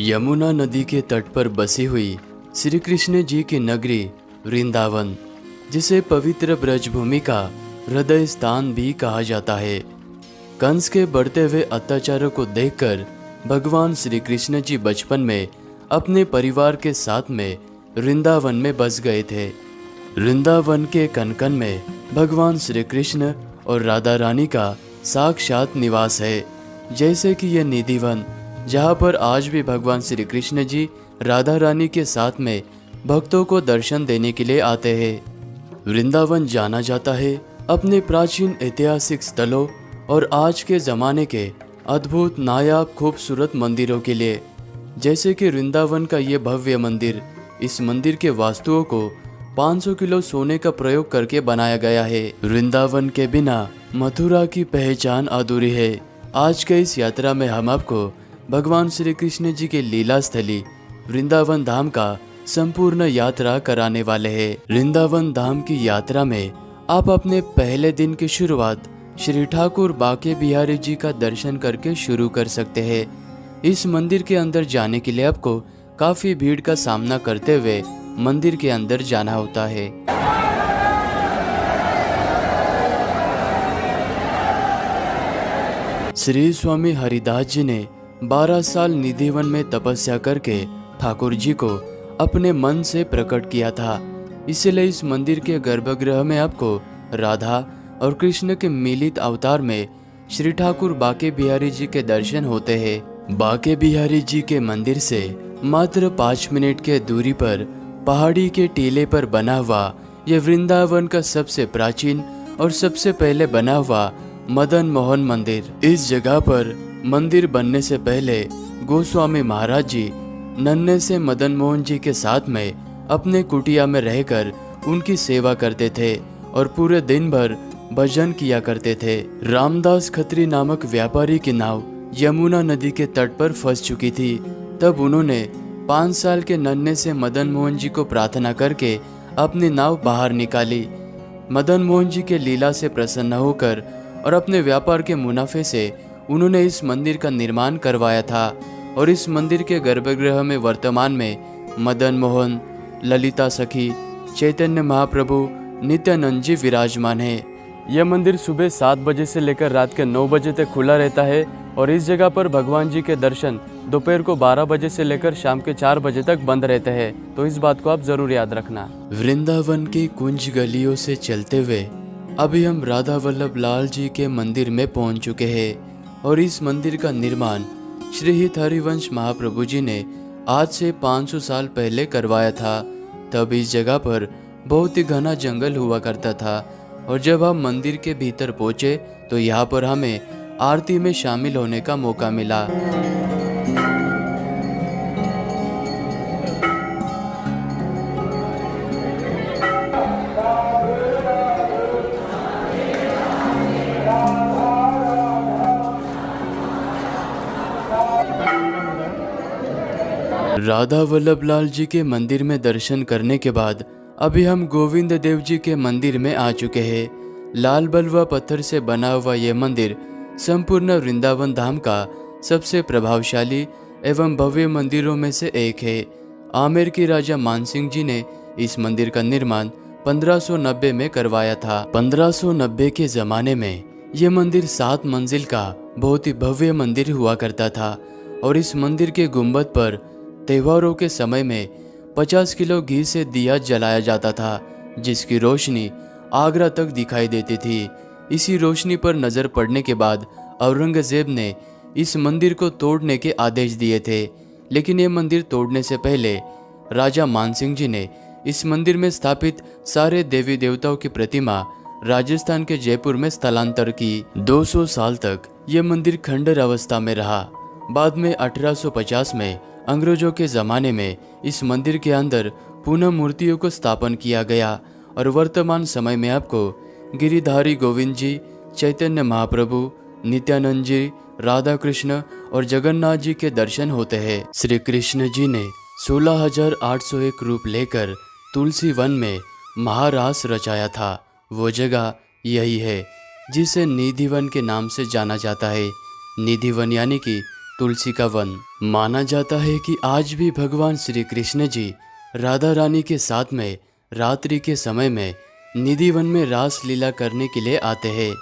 यमुना नदी के तट पर बसी हुई श्री कृष्ण जी की नगरी वृंदावन, जिसे पवित्र ब्रजभूमि का हृदय स्थान भी कहा जाता है। कंस के बढ़ते हुए अत्याचारों को देखकर भगवान श्री कृष्ण जी बचपन में अपने परिवार के साथ में वृंदावन में बस गए थे। वृंदावन के कनकन में भगवान श्री कृष्ण और राधा रानी का साक्षात निवास है। जैसे कि यह निधिवन, जहाँ पर आज भी भगवान श्री कृष्ण जी राधा रानी के साथ में भक्तों को दर्शन देने के लिए आते हैं। वृंदावन जाना जाता है अपने प्राचीन ऐतिहासिक स्थलों और आज के ज़माने के अद्भुत नायाब खूबसूरत मंदिरों के लिए। जैसे कि वृंदावन का ये भव्य मंदिर, इस मंदिर के वास्तुओं को 500 किलो सोने का प्रयोग करके बनाया गया है। वृंदावन के बिना मथुरा की पहचान अधूरी है। आज के इस यात्रा में हम आपको भगवान श्री कृष्ण जी के लीला स्थली वृंदावन धाम का संपूर्ण यात्रा कराने वाले हैं। वृंदावन धाम की यात्रा में आप अपने पहले दिन की शुरुआत श्री ठाकुर बाके बिहारी जी का दर्शन करके शुरू कर सकते हैं। इस मंदिर के अंदर जाने के लिए आपको काफी भीड़ का सामना करते हुए मंदिर के अंदर जाना होता है। श्री स्वामी हरिदास जी ने 12 साल निधिवन में तपस्या करके ठाकुर जी को अपने मन से प्रकट किया था। इसलिए इस मंदिर के गर्भगृह में आपको राधा और कृष्ण के मिलित अवतार में श्री ठाकुर बाके बिहारी जी के दर्शन होते हैं। बाके बिहारी जी के मंदिर से मात्र 5 मिनट के दूरी पर पहाड़ी के टीले पर बना हुआ यह वृंदावन का सबसे प्राचीन और सबसे पहले बना हुआ मदन मोहन मंदिर। इस जगह पर मंदिर बनने से पहले गोस्वामी महाराज जी नन्हे से मदन मोहन जी के साथ में अपने कुटिया में रहकर उनकी सेवा करते थे और पूरे दिन भर भजन किया करते थे। रामदास खत्री नामक व्यापारी की नाव यमुना नदी के तट पर फंस चुकी थी। तब उन्होंने 5 साल के नन्हे से मदन मोहन जी को प्रार्थना करके अपनी नाव बाहर निकाली। मदन मोहन जी के लीला से प्रसन्न होकर और अपने व्यापार के मुनाफे से उन्होंने इस मंदिर का निर्माण करवाया था और इस मंदिर के गर्भगृह में वर्तमान में मदन मोहन, ललिता सखी, चैतन्य महाप्रभु, नित्यानंद जी विराजमान है। यह मंदिर सुबह 7 बजे से लेकर रात के 9 बजे तक खुला रहता है और इस जगह पर भगवान जी के दर्शन दोपहर को 12 बजे से लेकर शाम के 4 बजे तक बंद रहते हैं। तो इस बात को आप जरूर याद रखना। वृंदावन की कुंज गलियों से चलते हुए अभी हम राधा वल्लभ लाल जी के मंदिर में पहुंच चुके हैं और इस मंदिर का निर्माण श्री हित हरिवंश महाप्रभु जी ने आज से 500 साल पहले करवाया था। तब इस जगह पर बहुत ही घना जंगल हुआ करता था और जब हम मंदिर के भीतर पहुंचे तो यहाँ पर हमें आरती में शामिल होने का मौका मिला। राधा वल्लभ लाल जी के मंदिर में दर्शन करने के बाद अभी हम गोविंद देव जी के मंदिर में आ चुके हैं। लाल बलुआ पत्थर से बना हुआ यह मंदिर संपूर्ण वृंदावन धाम का सबसे प्रभावशाली एवं भव्य मंदिरों में से एक है। आमेर के राजा मानसिंह जी ने इस मंदिर का निर्माण 1590 में करवाया था। 1590 के जमाने में यह मंदिर 7 मंजिल का बहुत ही भव्य मंदिर हुआ करता था और इस मंदिर के गुंबद पर त्योहारों के समय में 50 किलो घी से दिया जलाया जाता था, जिसकी रोशनी आगरा तक दिखाई देती थी। इसी रोशनी पर नजर पड़ने के बाद औरंगजेब ने इस मंदिर को तोड़ने के आदेश दिए थे, लेकिन ये मंदिर तोड़ने से पहले राजा मानसिंह जी ने इस मंदिर में स्थापित सारे देवी देवताओं की प्रतिमा राजस्थान के जयपुर में स्थलांतर की। 200 साल तक ये मंदिर खंडर अवस्था में रहा। बाद में 1850 में अंग्रेजों के ज़माने में इस मंदिर के अंदर पुनः मूर्तियों को स्थापन किया गया और वर्तमान समय में आपको गिरिधारी गोविंद जी, चैतन्य महाप्रभु, नित्यानंद जी, राधा कृष्ण और जगन्नाथ जी के दर्शन होते हैं। श्री कृष्ण जी ने 16,801 रूप लेकर तुलसी वन में महारास रचाया था। वो जगह यही है जिसे निधिवन के नाम से जाना जाता है। निधिवन यानी कि तुलसी का वन। माना जाता है कि आज भी भगवान श्री कृष्ण जी राधा रानी के साथ में रात्रि के समय में निधि वन में रास लीला करने के लिए आते हैं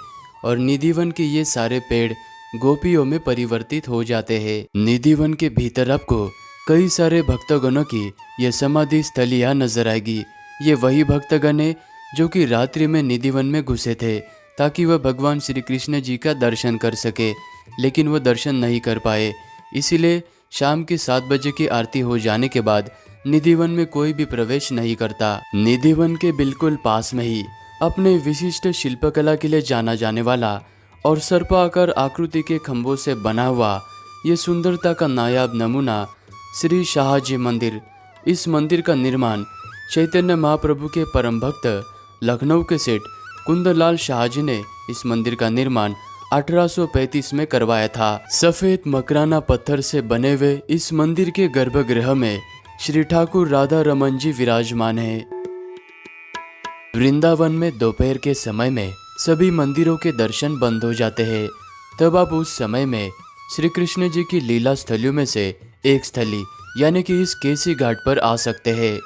और निधि वन के ये सारे पेड़ गोपियों में परिवर्तित हो जाते हैं। निधि वन के भीतर आपको कई सारे भक्तगणों की यह समाधि स्थलियाँ नजर आएगी। ये वही भक्तगण है जो कि रात्रि में निधि वन में घुसे थे ताकि वह भगवान श्री कृष्ण जी का दर्शन कर सके, लेकिन वह दर्शन नहीं कर पाए। इसीलिए शाम के 7 बजे की आरती हो जाने के बाद निधि वन में कोई भी प्रवेश नहीं करता। निधि वन के बिल्कुल पास में ही अपने विशिष्ट शिल्पकला के लिए जाना जाने वाला और सर्पाकार आकृति के खंभों से बना हुआ ये सुंदरता का नायाब नमूना श्री शाहजी मंदिर। इस मंदिर का निर्माण चैतन्य महाप्रभु के परम भक्त लखनऊ के सेठ कुंदलाल शाहजी ने इस मंदिर का निर्माण 1835 में करवाया था। सफेद मकराना पत्थर से बने हुए इस मंदिर के गर्भगृह में श्री ठाकुर राधा रमन जी विराजमान है। वृंदावन में दोपहर के समय में सभी मंदिरों के दर्शन बंद हो जाते हैं। तब आप उस समय में श्री कृष्ण जी की लीला स्थलियों में से एक स्थली यानी कि इस केसी घाट पर आ सकते हैं।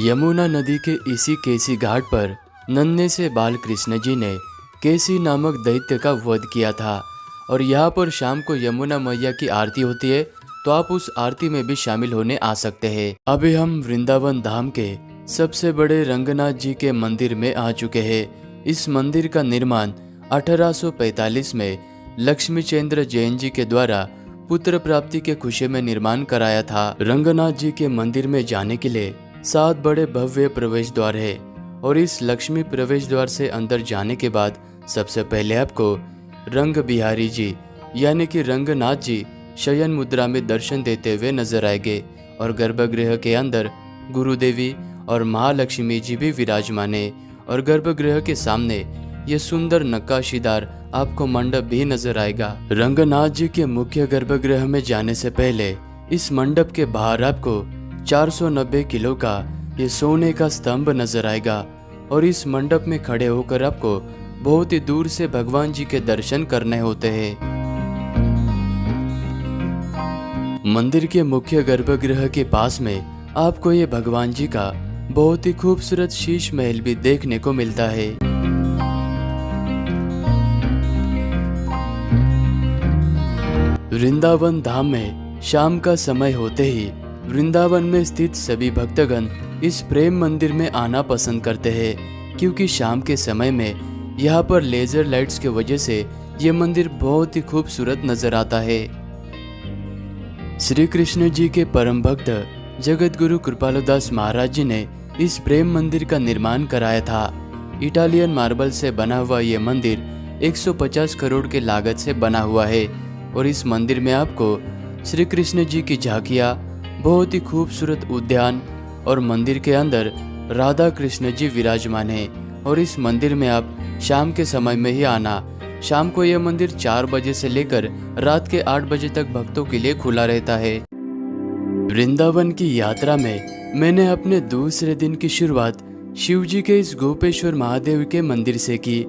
यमुना नदी के इसी केसी घाट पर नन्हे से बाल कृष्ण जी ने केसी नामक दैत्य का वध किया था और यहाँ पर शाम को यमुना मैया की आरती होती है, तो आप उस आरती में भी शामिल होने आ सकते हैं। अभी हम वृंदावन धाम के सबसे बड़े रंगनाथ जी के मंदिर में आ चुके हैं। इस मंदिर का निर्माण 1845 में लक्ष्मी चंद्र जैन जी के द्वारा पुत्र प्राप्ति के खुशी में निर्माण कराया था। रंगनाथ जी के मंदिर में जाने के लिए 7 बड़े भव्य प्रवेश द्वार है और इस लक्ष्मी प्रवेश द्वार से अंदर जाने के बाद सबसे पहले आपको रंग बिहारी जी यानी कि रंगनाथ जी शयन मुद्रा में दर्शन देते हुए नजर आएंगे और गर्भगृह के अंदर गुरुदेवी और महालक्ष्मी जी भी विराजमान है और गर्भगृह के सामने ये सुंदर नक्काशीदार आपको मंडप भी नजर आएगा। रंगनाथ जी के मुख्य गर्भगृह में जाने से पहले इस मंडप के बाहर आपको 490 किलो का ये सोने का स्तंभ नजर आएगा और इस मंडप में खड़े होकर आपको बहुत ही दूर से भगवान जी के दर्शन करने होते हैं। मंदिर के मुख्य गर्भगृह के पास में आपको ये भगवान जी का बहुत ही खूबसूरत शीश महल भी देखने को मिलता है। वृंदावन धाम में शाम का समय होते ही वृंदावन में स्थित सभी भक्तगण इस प्रेम मंदिर में आना पसंद करते हैं, क्योंकि शाम के समय में यहाँ पर लेजर लाइट्स के वजह से ये मंदिर बहुत ही खूबसूरत नजर आता है। श्री कृष्ण जी के परम भक्त जगत गुरु कृपालुदास महाराज जी ने इस प्रेम मंदिर का निर्माण कराया था। इटालियन मार्बल से बना हुआ ये मंदिर 150 करोड़ के लागत से बना हुआ है और इस मंदिर में आपको श्री कृष्ण जी की झांकियाँ, बहुत ही खूबसूरत उद्यान और मंदिर के अंदर राधा कृष्ण जी विराजमान है और इस मंदिर में आप शाम के समय में ही आना। शाम को यह मंदिर 4 बजे से लेकर रात के 8 बजे तक भक्तों के लिए खुला रहता है। वृंदावन की यात्रा में मैंने अपने दूसरे दिन की शुरुआत शिव जी के इस गोपेश्वर महादेव के मंदिर से की।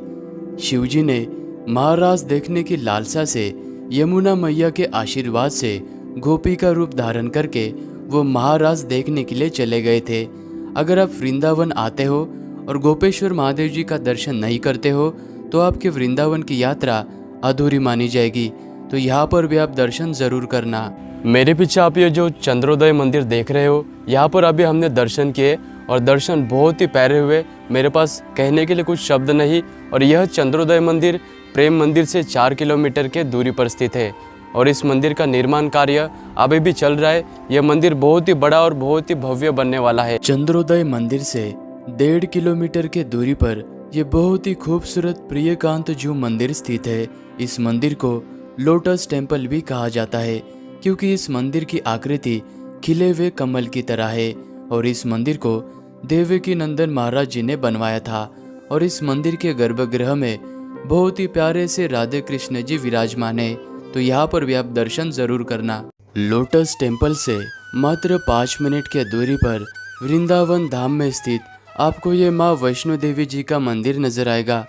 शिव जी ने महाराज देखने की लालसा से यमुना मैया के आशीर्वाद से गोपी का रूप धारण करके वो महाराज देखने के लिए चले गए थे। अगर आप वृंदावन आते हो और गोपेश्वर महादेव जी का दर्शन नहीं करते हो तो आपके वृंदावन की यात्रा अधूरी मानी जाएगी। तो यहाँ पर भी आप दर्शन जरूर करना। मेरे पीछे आप ये जो चंद्रोदय मंदिर देख रहे हो, यहाँ पर अभी हमने दर्शन किए और दर्शन बहुत ही प्यारे हुए। मेरे पास कहने के लिए कुछ शब्द नहीं। और यह चंद्रोदय मंदिर प्रेम मंदिर से 4 किलोमीटर के दूरी पर स्थित है और इस मंदिर का निर्माण कार्य अभी भी चल रहा है। यह मंदिर बहुत ही बड़ा और बहुत ही भव्य बनने वाला है। चंद्रोदय मंदिर से 1.5 किलोमीटर के दूरी पर यह बहुत ही खूबसूरत प्रियकांत जू मंदिर स्थित है। इस मंदिर को लोटस टेम्पल भी कहा जाता है क्योंकि इस मंदिर की आकृति खिले हुए कमल की तरह है और इस मंदिर को देवकी नंदन महाराज जी ने बनवाया था और इस मंदिर के गर्भगृह में बहुत ही प्यारे से राधे कृष्ण जी विराजमान है। तो यहाँ पर भी आप दर्शन जरूर करना। लोटस टेम्पल से मात्र 5 मिनट के दूरी पर वृंदावन धाम में स्थित आपको ये माँ वैष्णो देवी जी का मंदिर नजर आएगा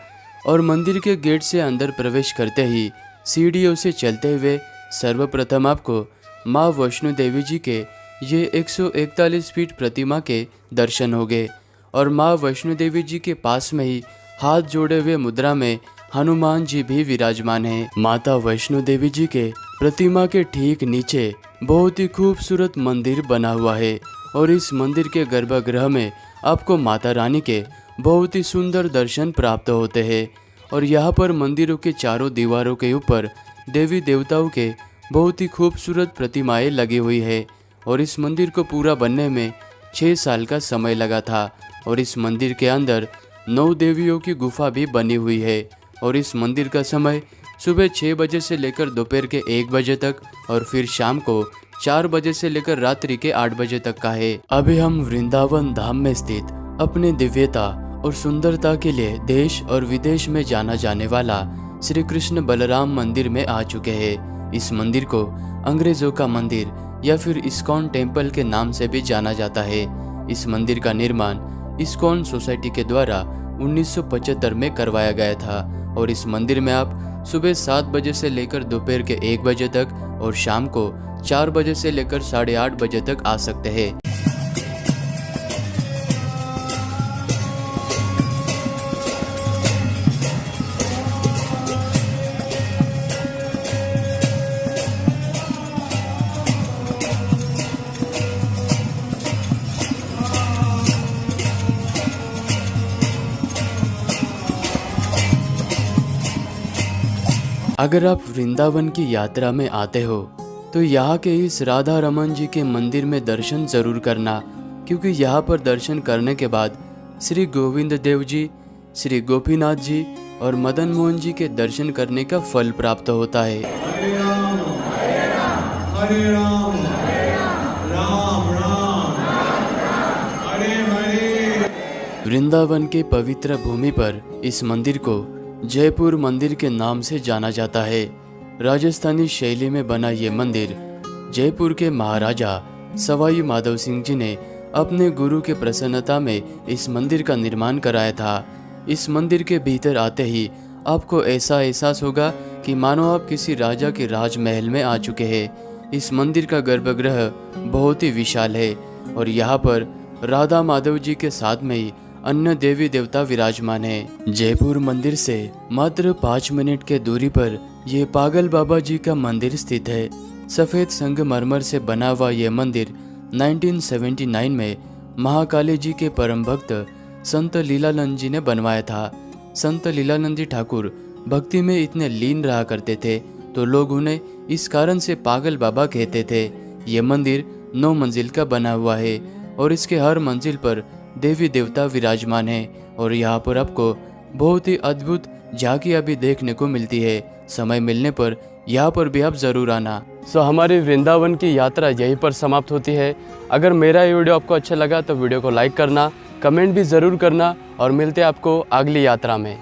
और मंदिर के गेट से अंदर प्रवेश करते ही सीढ़ियों से चलते हुए सर्वप्रथम आपको माँ वैष्णो देवी जी के ये 141 फीट प्रतिमा के दर्शन होंगे और माँ वैष्णो देवी जी के पास में ही हाथ जोड़े हुए मुद्रा में हनुमान जी भी विराजमान हैं। माता वैष्णो देवी जी के प्रतिमा के ठीक नीचे बहुत ही खूबसूरत मंदिर बना हुआ है और इस मंदिर के गर्भगृह में आपको माता रानी के बहुत ही सुंदर दर्शन प्राप्त होते हैं और यहाँ पर मंदिरों के चारों दीवारों के ऊपर देवी देवताओं के बहुत ही खूबसूरत प्रतिमाएं लगी हुई है और इस मंदिर को पूरा बनने में 6 साल का समय लगा था और इस मंदिर के अंदर 9 देवियों की गुफा भी बनी हुई है और इस मंदिर का समय सुबह 6 बजे से लेकर दोपहर के 1 बजे तक और फिर शाम को 4 बजे से लेकर रात्रि के 8 बजे तक का है। अभी हम वृंदावन धाम में स्थित अपने दिव्यता और सुंदरता के लिए देश और विदेश में जाना जाने वाला श्री कृष्ण बलराम मंदिर में आ चुके हैं। इस मंदिर को अंग्रेजों का मंदिर या फिर इस्कॉन टेम्पल के नाम से भी जाना जाता है। इस मंदिर का निर्माण इस्कॉन सोसाइटी के द्वारा 1975 में करवाया गया था और इस मंदिर में आप सुबह 7 बजे से लेकर दोपहर के 1 बजे तक और शाम को 4 बजे से लेकर 8:30 बजे तक आ सकते हैं। अगर आप वृंदावन की यात्रा में आते हो तो यहाँ के इस राधा रमन जी के मंदिर में दर्शन जरूर करना, क्योंकि यहाँ पर दर्शन करने के बाद श्री गोविंद देव जी, श्री गोपीनाथ जी और मदन मोहन जी के दर्शन करने का फल प्राप्त होता है। हरे राम राम राम हरे हरे। वृंदावन के पवित्र भूमि पर इस मंदिर को जयपुर मंदिर के नाम से जाना जाता है। राजस्थानी शैली में बना ये मंदिर जयपुर के महाराजा सवाई माधव सिंह जी ने अपने गुरु के प्रसन्नता में इस मंदिर का निर्माण कराया था। इस मंदिर के भीतर आते ही आपको ऐसा एहसास होगा कि मानो आप किसी राजा के राजमहल में आ चुके हैं। इस मंदिर का गर्भगृह बहुत ही विशाल है और यहाँ पर राधा माधव जी के साथ में ही अन्य देवी देवता विराजमान है। जयपुर मंदिर से मात्र 5 मिनट के दूरी पर ये पागल बाबा जी का मंदिर स्थित है। सफेद संगमरमर से बना हुआ ये मंदिर 1979 में महाकाली जी के परम भक्त संत लीलानंद जी ने बनवाया था। संत लीलानंद जी ठाकुर भक्ति में इतने लीन रहा करते थे तो लोग उन्हें इस कारण से पागल बाबा कहते थे। ये मंदिर 9 मंजिल का बना हुआ है और इसके हर मंजिल पर देवी देवता विराजमान हैं और यहाँ पर आपको बहुत ही अद्भुत झांकियाँ भी देखने को मिलती है। समय मिलने पर यहाँ पर भी आप ज़रूर आना। हमारी वृंदावन की यात्रा यहीं पर समाप्त होती है। अगर मेरा ये वीडियो आपको अच्छा लगा तो वीडियो को लाइक करना, कमेंट भी ज़रूर करना और मिलते हैं आपको अगली यात्रा में।